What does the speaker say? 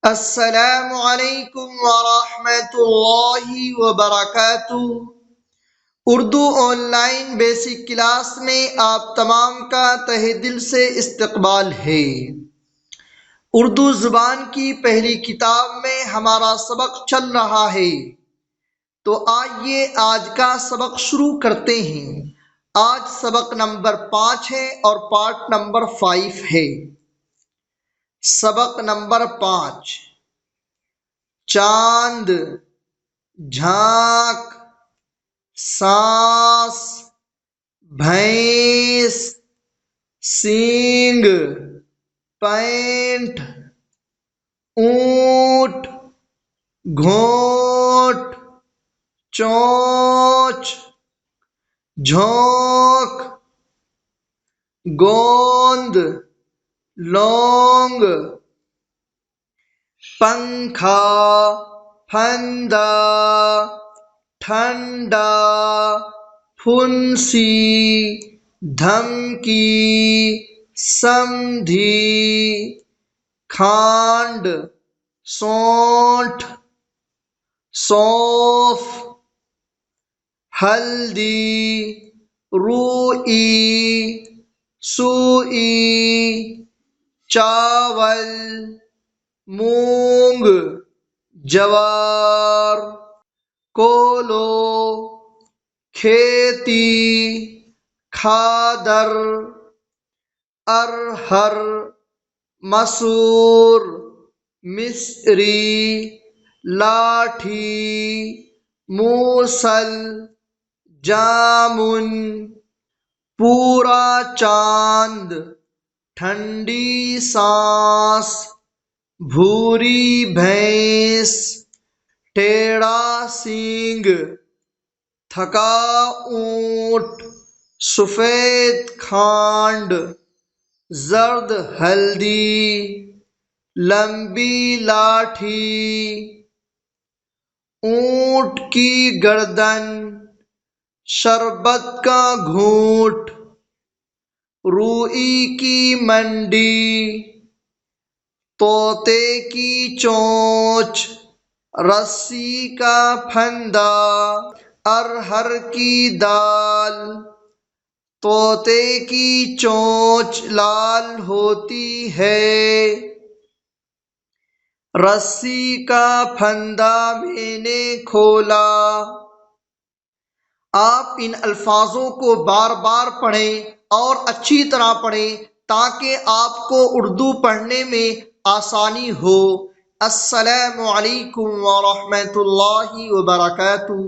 السلام علیکم ورحمۃ اللہ وبرکاتہ۔ Urdu on line basic class میں آپ تمام کا تہہ دل سے استقبال ہے۔ اردو زبان کی پہلی کتاب میں ہمارا سبق چل رہا ہے، تو آئیے آج کا سبق شروع کرتے ہیں۔ آج سبق نمبر 5 ہے اور پارٹ نمبر 5 ہے۔ سبق نمبر 5، چاند، جھانک، سانس، بھینس، سینگ، پینٹ، اونٹ، گھونٹ، چونچ، جھونک، گوند، لونگ، پنکھا، پھندا، ٹھنڈا، پھنسی، دھمکی، سمدھی، کھانڈ، سونٹھ، سونف، ہلدی، روئی، سوئی، چاول، مونگ، جوار، کولو، کھیتی، کھادر، ارہر، مسور، مصری، لاٹھی، موصل، جامن، پورا چاند، ٹھنڈی سانس، بھوری بھینس، ٹیڑھا سینگ، تھکا اونٹ، سفید کھانڈ، زرد ہلدی، لمبی لاٹھی، اونٹ کی گردن، شربت کا گھونٹ، روئی کی منڈی، طوطے کی چونچ، رسی کا پھندا، ارہر کی دال۔ طوطے کی چونچ لال ہوتی ہے، رسی کا پھندا میں نے کھولا۔ آپ ان الفاظوں کو بار بار پڑھیں اور اچھی طرح پڑھیں تاکہ آپ کو اردو پڑھنے میں آسانی ہو۔ السلام علیکم ورحمۃ اللہ وبرکاتہ۔